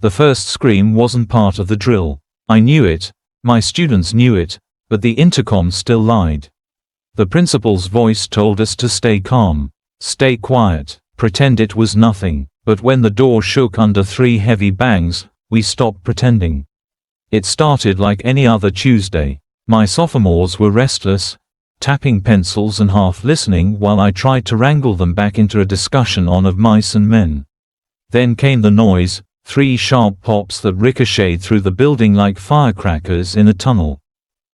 The first scream wasn't part of the drill. I knew it, my students knew it, but the intercom still lied. The principal's voice told us to stay calm, stay quiet, pretend it was nothing, but when the door shook under 3 heavy bangs, we stopped pretending. It started like any other Tuesday. My sophomores were restless, tapping pencils and half listening while I tried to wrangle them back into a discussion of mice and men. Then came the noise, 3 sharp pops that ricocheted through the building like firecrackers in a tunnel.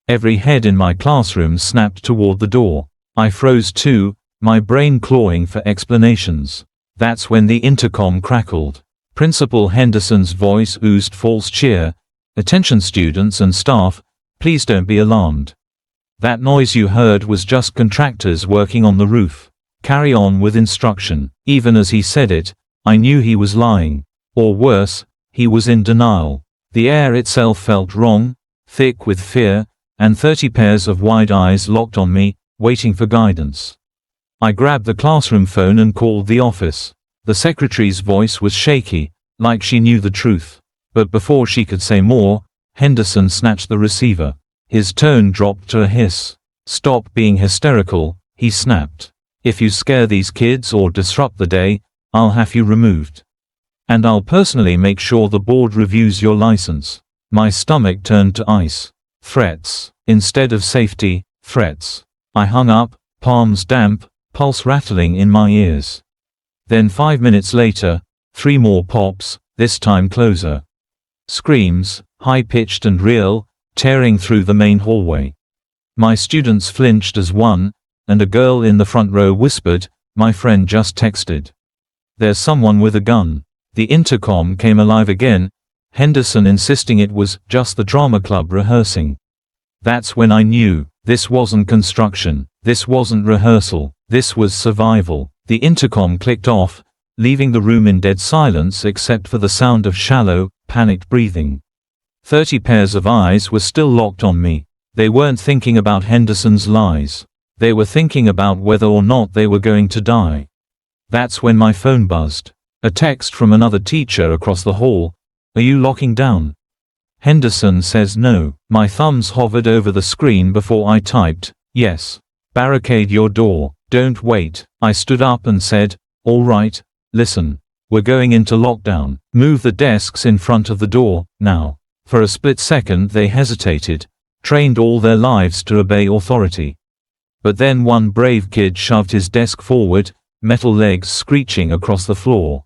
Every head in my classroom snapped toward the door. I froze too, my brain clawing for explanations. That's when the intercom crackled. Principal Henderson's voice oozed false cheer. "Attention students and staff, please don't be alarmed. That noise you heard was just contractors working on the roof. Carry on with instruction." Even as he said it, I knew he was lying. Or worse, he was in denial. The air itself felt wrong, thick with fear, and 30 pairs of wide eyes locked on me, waiting for guidance. I grabbed the classroom phone and called the office. The secretary's voice was shaky, like she knew the truth. But before she could say more, Henderson snatched the receiver. His tone dropped to a hiss. "Stop being hysterical," he snapped. "If you scare these kids or disrupt the day, I'll have you removed. And I'll personally make sure the board reviews your license." My stomach turned to ice. Threats. Instead of safety, threats. I hung up, palms damp, pulse rattling in my ears. Then 5 minutes later, 3 more pops, this time closer. Screams, high-pitched and real, tearing through the main hallway. My students flinched as one, and a girl in the front row whispered, "My friend just texted. There's someone with a gun." The intercom came alive again, Henderson insisting it was just the drama club rehearsing. That's when I knew, this wasn't construction, this wasn't rehearsal, this was survival. The intercom clicked off, leaving the room in dead silence except for the sound of shallow, panicked breathing. 30 pairs of eyes were still locked on me. They weren't thinking about Henderson's lies. They were thinking about whether or not they were going to die. That's when my phone buzzed. A text from another teacher across the hall. "Are you locking down?" Henderson says no. My thumbs hovered over the screen before I typed, "Yes. Barricade your door. Don't wait." I stood up and said, "All right, listen. We're going into lockdown. Move the desks in front of the door, now." For a split second they hesitated, trained all their lives to obey authority. But then one brave kid shoved his desk forward, metal legs screeching across the floor.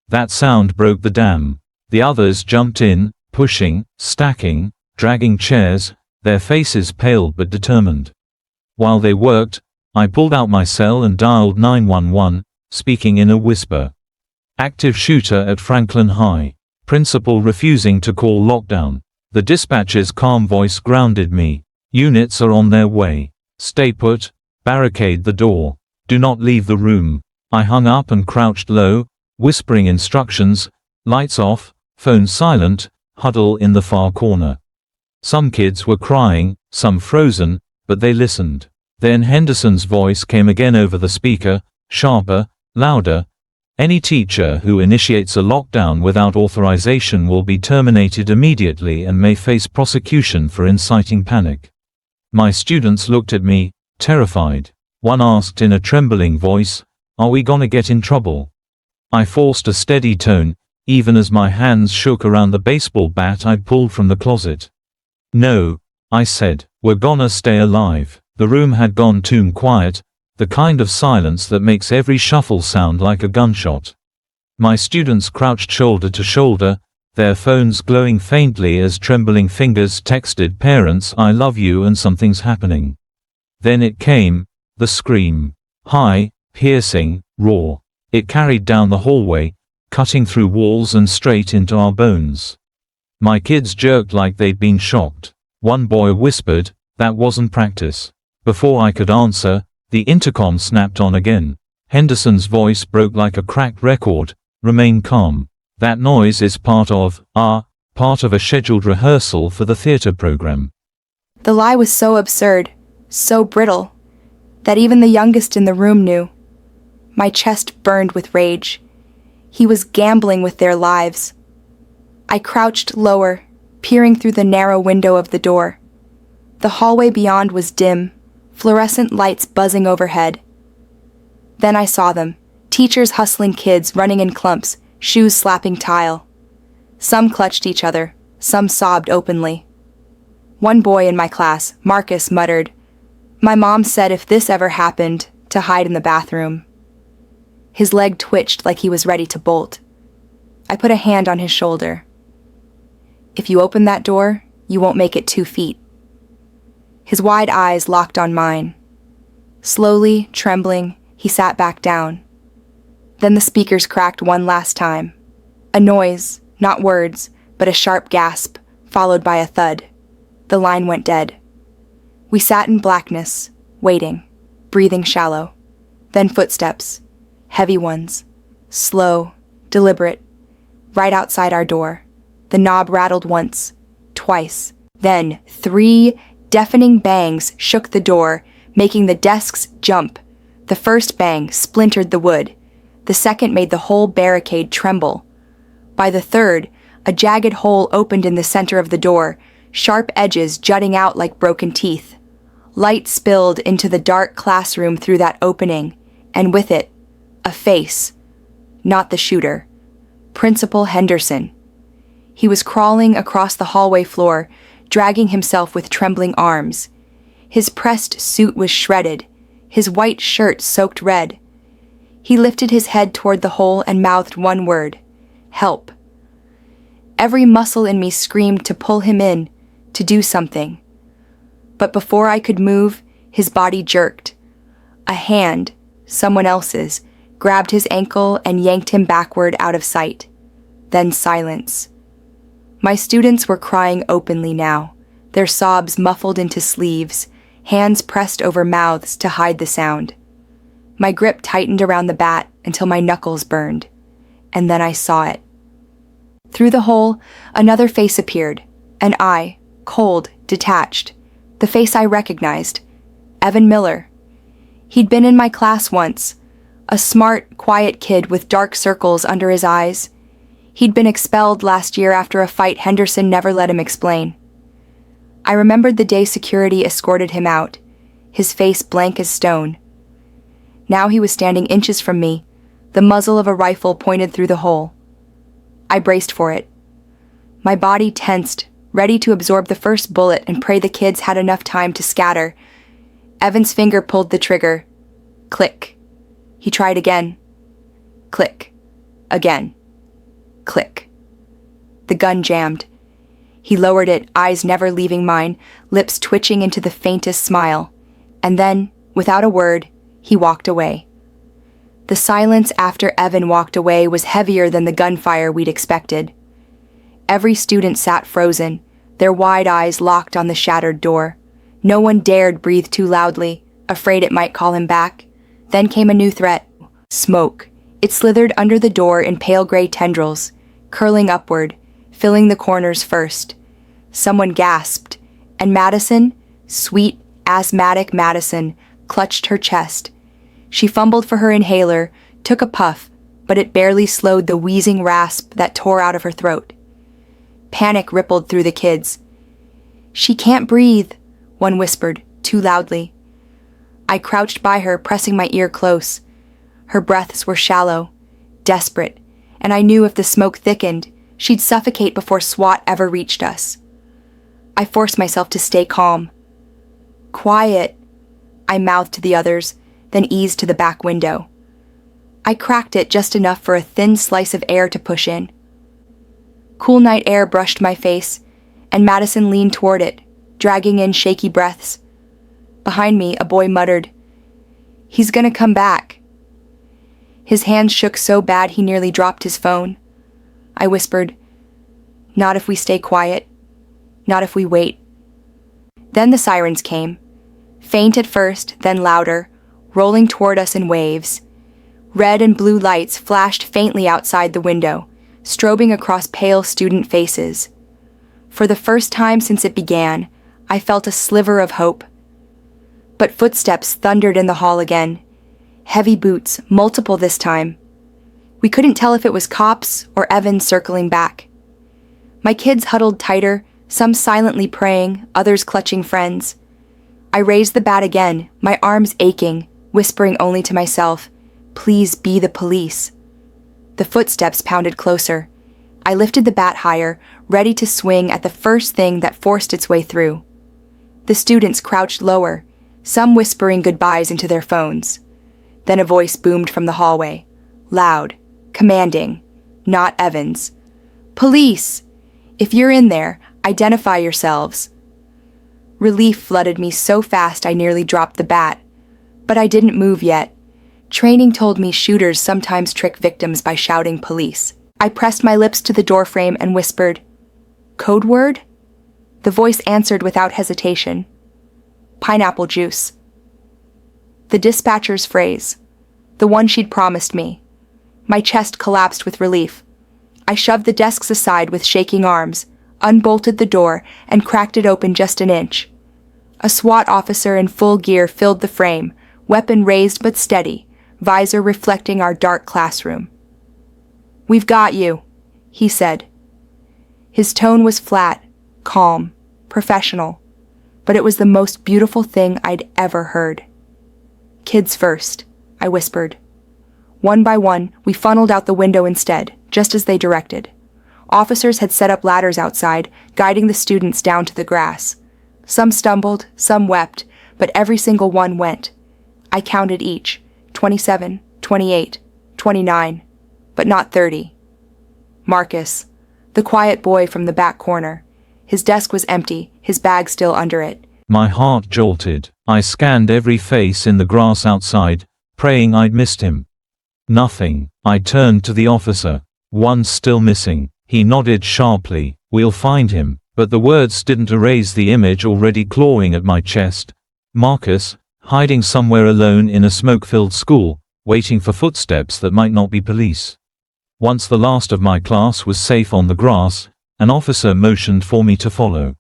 That sound broke the dam. The others jumped in, pushing, stacking, dragging chairs, their faces pale but determined. While they worked, I pulled out my cell and dialed 911, speaking in a whisper. "Active shooter at Franklin High. Principal refusing to call lockdown." The dispatcher's calm voice grounded me. "Units are on their way. Stay put. Barricade the door. Do not leave the room." I hung up and crouched low, whispering instructions, "Lights off, phone silent, huddle in the far corner." Some kids were crying, some frozen, but they listened. Then Henderson's voice came again over the speaker, sharper, louder. "Any teacher who initiates a lockdown without authorization will be terminated immediately and may face prosecution for inciting panic." My students looked at me, terrified. One asked in a trembling voice, "Are we gonna get in trouble?" I forced a steady tone, even as my hands shook around the baseball bat I'd pulled from the closet. "No," I said, "we're gonna stay alive." The room had gone tomb quiet, the kind of silence that makes every shuffle sound like a gunshot. My students crouched shoulder to shoulder, their phones glowing faintly as trembling fingers texted parents, "I love you and something's happening." Then it came, the scream. High, piercing, raw. It carried down the hallway, cutting through walls and straight into our bones. My kids jerked like they'd been shocked. One boy whispered, "That wasn't practice." Before I could answer, the intercom snapped on again. Henderson's voice broke like a cracked record, "Remain calm. That noise is part of a scheduled rehearsal for the theater program." The lie was so absurd, so brittle, that even the youngest in the room knew. My chest burned with rage. He was gambling with their lives. I crouched lower, peering through the narrow window of the door. The hallway beyond was dim, fluorescent lights buzzing overhead. Then I saw them, teachers hustling kids, running in clumps, shoes slapping tile. Some clutched each other, some sobbed openly. One boy in my class, Marcus, muttered, "My mom said if this ever happened, to hide in the bathroom." His leg twitched like he was ready to bolt. I put a hand on his shoulder. "If you open that door, you won't make it 2 feet." His wide eyes locked on mine. Slowly, trembling, he sat back down. Then the speakers cracked one last time. A noise, not words, but a sharp gasp, followed by a thud. The line went dead. We sat in blackness, waiting, breathing shallow. Then footsteps, heavy ones, slow, deliberate, right outside our door. The knob rattled once, twice, then 3 deafening bangs shook the door, making the desks jump. The first bang splintered the wood. The second made the whole barricade tremble. By the third, a jagged hole opened in the center of the door, sharp edges jutting out like broken teeth. Light spilled into the dark classroom through that opening, and with it, a face. Not the shooter. Principal Henderson. He was crawling across the hallway floor, dragging himself with trembling arms. His pressed suit was shredded, his white shirt soaked red. He lifted his head toward the hole and mouthed one word: help. Every muscle in me screamed to pull him in, to do something. But before I could move, his body jerked. A hand, someone else's, grabbed his ankle and yanked him backward out of sight. Then silence. My students were crying openly now, their sobs muffled into sleeves, hands pressed over mouths to hide the sound. My grip tightened around the bat until my knuckles burned, and then I saw it. Through the hole, another face appeared, an eye, cold, detached, the face I recognized, Evan Miller. He'd been in my class once, a smart, quiet kid with dark circles under his eyes. He'd been expelled last year after a fight Henderson never let him explain. I remembered the day security escorted him out, his face blank as stone. Now he was standing inches from me, the muzzle of a rifle pointed through the hole. I braced for it. My body tensed, ready to absorb the first bullet and pray the kids had enough time to scatter. Evan's finger pulled the trigger. Click. He tried again. Click. Again. Click. The gun jammed. He lowered it, eyes never leaving mine, lips twitching into the faintest smile. And then, without a word, he walked away. The silence after Evan walked away was heavier than the gunfire we'd expected. Every student sat frozen, their wide eyes locked on the shattered door. No one dared breathe too loudly, afraid it might call him back. Then came a new threat. Smoke. It slithered under the door in pale gray tendrils, curling upward, filling the corners first. Someone gasped, and Madison, sweet, asthmatic Madison, clutched her chest. She fumbled for her inhaler, took a puff, but it barely slowed the wheezing rasp that tore out of her throat. Panic rippled through the kids. "She can't breathe," one whispered, too loudly. I crouched by her, pressing my ear close. Her breaths were shallow, desperate, and I knew if the smoke thickened, she'd suffocate before SWAT ever reached us. I forced myself to stay calm. "Quiet," I mouthed to the others, then eased to the back window. I cracked it just enough for a thin slice of air to push in. Cool night air brushed my face, and Madison leaned toward it, dragging in shaky breaths. Behind me, a boy muttered, "He's gonna come back." His hands shook so bad he nearly dropped his phone. I whispered, "Not if we stay quiet. Not if we wait." Then the sirens came. Faint at first, then louder, rolling toward us in waves. Red and blue lights flashed faintly outside the window, strobing across pale student faces. For the first time since it began, I felt a sliver of hope. But footsteps thundered in the hall again. Heavy boots, multiple this time. We couldn't tell if it was cops or Evan circling back. My kids huddled tighter, some silently praying, others clutching friends. I raised the bat again, my arms aching, whispering only to myself, "Please be the police." The footsteps pounded closer. I lifted the bat higher, ready to swing at the first thing that forced its way through. The students crouched lower, some whispering goodbyes into their phones. Then a voice boomed from the hallway, loud, commanding, not Evan's. "Police! If you're in there, identify yourselves." Relief flooded me so fast I nearly dropped the bat. But I didn't move yet. Training told me shooters sometimes trick victims by shouting police. I pressed my lips to the doorframe and whispered, "Code word?" The voice answered without hesitation, "Pineapple juice." The dispatcher's phrase, the one she'd promised me. My chest collapsed with relief. I shoved the desks aside with shaking arms, unbolted the door, and cracked it open just an inch. A SWAT officer in full gear filled the frame, weapon raised but steady, visor reflecting our dark classroom. "We've got you," he said. His tone was flat, calm, professional, but it was the most beautiful thing I'd ever heard. "Kids first," I whispered. One by one, we funneled out the window instead, just as they directed. Officers had set up ladders outside, guiding the students down to the grass. Some stumbled, some wept, but every single one went. I counted each, 27, 28, 29, but not 30. Marcus, the quiet boy from the back corner. His desk was empty, his bag still under it. My heart jolted. I scanned every face in the grass outside, praying I'd missed him. Nothing. I turned to the officer. "One's still missing." He nodded sharply. "We'll find him." But the words didn't erase the image already clawing at my chest. Marcus, hiding somewhere alone in a smoke-filled school, waiting for footsteps that might not be police. Once the last of my class was safe on the grass, an officer motioned for me to follow.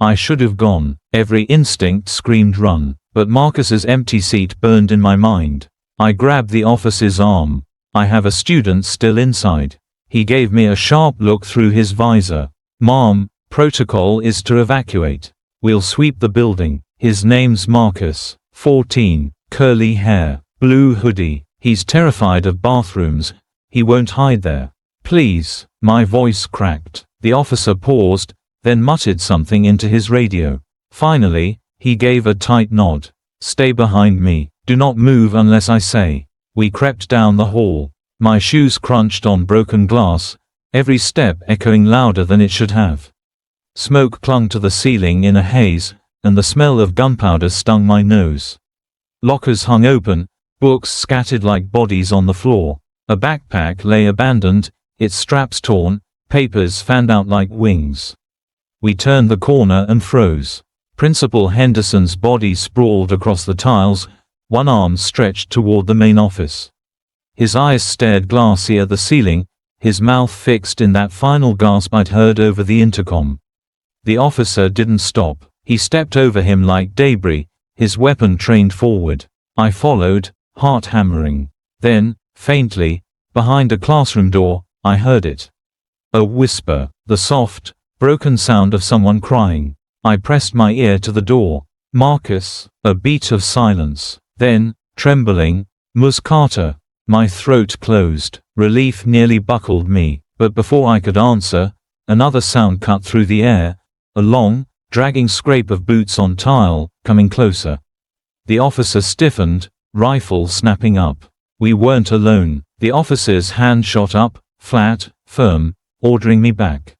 I should have gone. Every instinct screamed run, but Marcus's empty seat burned in my mind. I grabbed the officer's arm. "I have a student still inside." He gave me a sharp look through his visor. "Mom, protocol is to evacuate. We'll sweep the building." His name's Marcus, 14, curly hair, blue hoodie. He's terrified of bathrooms. He won't hide there. "Please." My voice cracked. The officer paused, then muttered something into his radio. Finally, he gave a tight nod. "Stay behind me. Do not move unless I say." We crept down the hall. My shoes crunched on broken glass, every step echoing louder than it should have. Smoke clung to the ceiling in a haze, and the smell of gunpowder stung my nose. Lockers hung open, books scattered like bodies on the floor. A backpack lay abandoned, its straps torn, papers fanned out like wings. We turned the corner and froze. Principal Henderson's body sprawled across the tiles, one arm stretched toward the main office. His eyes stared glassy at the ceiling, his mouth fixed in that final gasp I'd heard over the intercom. The officer didn't stop. He stepped over him like debris, his weapon trained forward. I followed, heart hammering. Then, faintly, behind a classroom door, I heard it. A whisper, the soft, broken sound of someone crying. I pressed my ear to the door. "Marcus." A beat of silence. Then, trembling, "Ms. Carter." My throat closed. Relief nearly buckled me, but before I could answer, another sound cut through the air, a long, dragging scrape of boots on tile, coming closer. The officer stiffened, rifle snapping up. We weren't alone. The officer's hand shot up, flat, firm, ordering me back.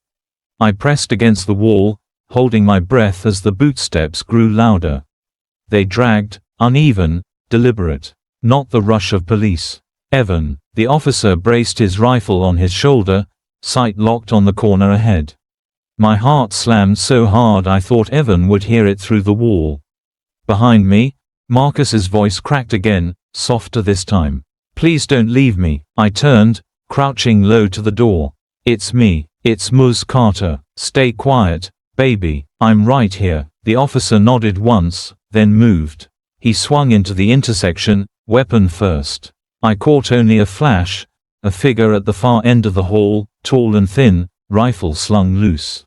I pressed against the wall, holding my breath as the bootsteps grew louder. They dragged, uneven, deliberate. Not the rush of police. "Evan." The officer braced his rifle on his shoulder, sight locked on the corner ahead. My heart slammed so hard I thought Evan would hear it through the wall. Behind me, Marcus's voice cracked again, softer this time. "Please don't leave me." I turned, crouching low to the door. "It's me. It's Ms. Carter. Stay quiet, baby. I'm right here." The officer nodded once, then moved. He swung into the intersection, weapon first. I caught only a flash, a figure at the far end of the hall, tall and thin, rifle slung loose.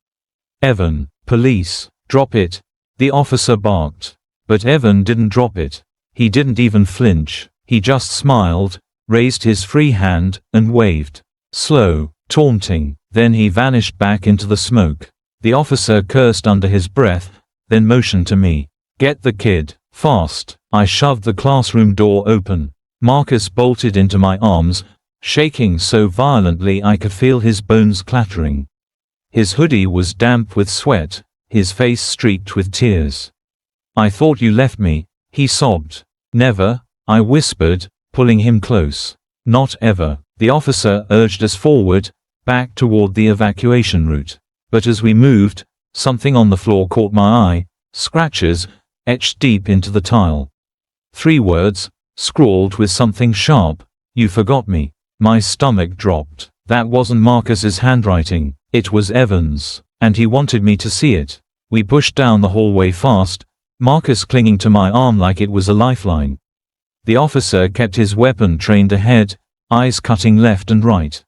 "Evan, police, drop it," the officer barked. But Evan didn't drop it. He didn't even flinch. He just smiled, raised his free hand, and waved. Slow, taunting. Then he vanished back into the smoke. The officer cursed under his breath, then motioned to me. "Get the kid, fast." I shoved the classroom door open. Marcus bolted into my arms, shaking so violently I could feel his bones clattering. His hoodie was damp with sweat, his face streaked with tears. "I thought you left me," he sobbed. "Never," I whispered, pulling him close. "Not ever." The officer urged us forward, back toward the evacuation route. But as we moved, something on the floor caught my eye, scratches, etched deep into the tile. 3 words, scrawled with something sharp: "You forgot me." My stomach dropped. That wasn't Marcus's handwriting, it was Evan's, and he wanted me to see it. We pushed down the hallway fast, Marcus clinging to my arm like it was a lifeline. The officer kept his weapon trained ahead, eyes cutting left and right.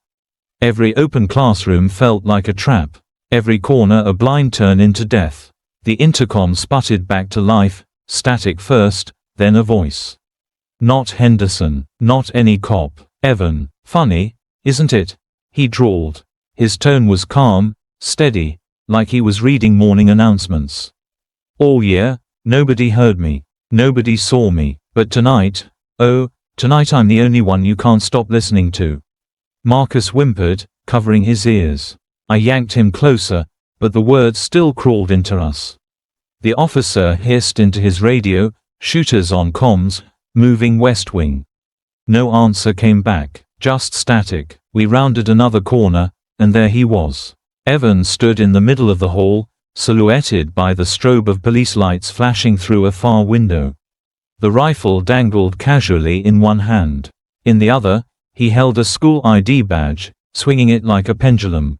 Every open classroom felt like a trap, every corner a blind turn into death. The intercom sputtered back to life, static first, then a voice. "Not Henderson, not any cop. Evan." "Funny, isn't it?" he drawled. His tone was calm, steady, like he was reading morning announcements. "All year, nobody heard me. Nobody saw me. But tonight, oh, tonight I'm the only one you can't stop listening to." Marcus whimpered, covering his ears. I yanked him closer, but the words still crawled into us. The officer hissed into his radio, "Shooters on comms, moving west wing." No answer came back, just static. We rounded another corner, and there he was. Evan stood in the middle of the hall, silhouetted by the strobe of police lights flashing through a far window. The rifle dangled casually in one hand. In the other, he held a school ID badge, swinging it like a pendulum.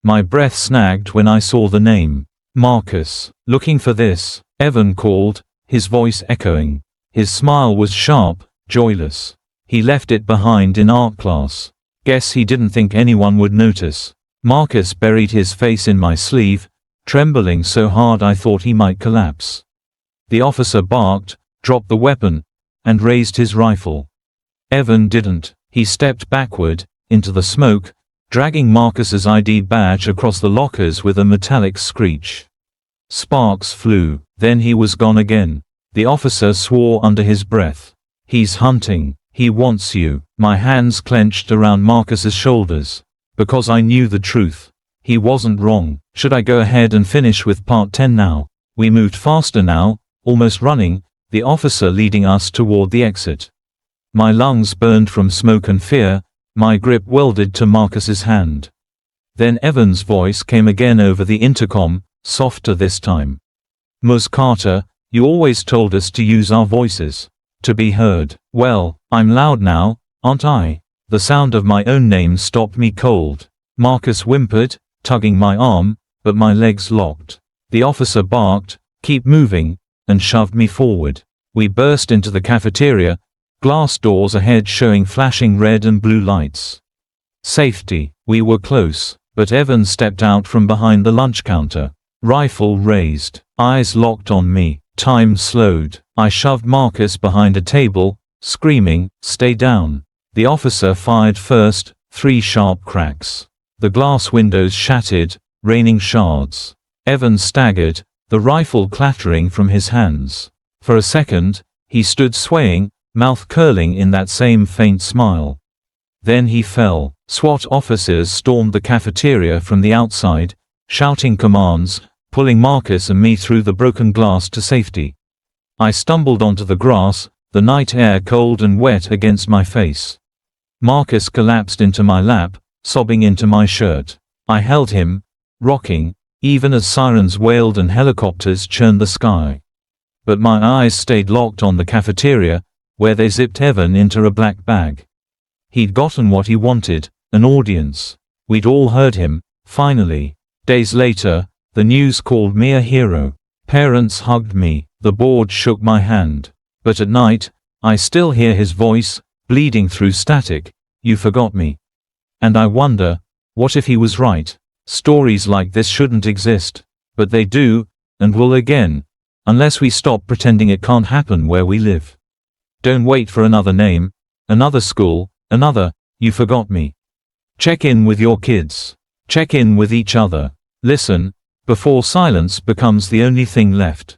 My breath snagged when I saw the name. "Marcus, looking for this," Evan called, his voice echoing. His smile was sharp, joyless. "He left it behind in art class. Guess he didn't think anyone would notice." Marcus buried his face in my sleeve, trembling so hard I thought he might collapse. The officer barked, dropped the weapon, and raised his rifle. Evan didn't. He stepped backward, into the smoke, dragging Marcus's ID badge across the lockers with a metallic screech. Sparks flew, then he was gone again. The officer swore under his breath. "He's hunting. He wants you." My hands clenched around Marcus's shoulders. Because I knew the truth. He wasn't wrong. Should I go ahead and finish with part 10 now? We moved faster now, almost running, the officer leading us toward the exit. My lungs burned from smoke and fear, my grip welded to Marcus's hand. Then Evan's voice came again over the intercom, softer this time. "Ms. Carter, you always told us to use our voices. To be heard. Well, I'm loud now, aren't I?" The sound of my own name stopped me cold. Marcus whimpered, tugging my arm, but my legs locked. The officer barked, "Keep moving," and shoved me forward. We burst into the cafeteria, glass doors ahead showing flashing red and blue lights. Safety. We were close, but Evan stepped out from behind the lunch counter. Rifle raised, eyes locked on me. Time slowed. I shoved Marcus behind a table, screaming, "Stay down." The officer fired first, 3 sharp cracks. The glass windows shattered, raining shards. Evan staggered, the rifle clattering from his hands. For a second, he stood swaying, mouth curling in that same faint smile. Then he fell. SWAT officers stormed the cafeteria from the outside, shouting commands, pulling Marcus and me through the broken glass to safety. I stumbled onto the grass, the night air cold and wet against my face. Marcus collapsed into my lap, sobbing into my shirt. I held him, rocking, even as sirens wailed and helicopters churned the sky. But my eyes stayed locked on the cafeteria, where they zipped Evan into a black bag. He'd gotten what he wanted, an audience. We'd all heard him, finally. Days later, the news called me a hero. Parents hugged me, the board shook my hand. But at night, I still hear his voice, bleeding through static, "You forgot me." And I wonder, what if he was right? Stories like this shouldn't exist, but they do, and will again, unless we stop pretending it can't happen where we live. Don't wait for another name, another school, another, "you forgot me." Check in with your kids. Check in with each other. Listen, before silence becomes the only thing left.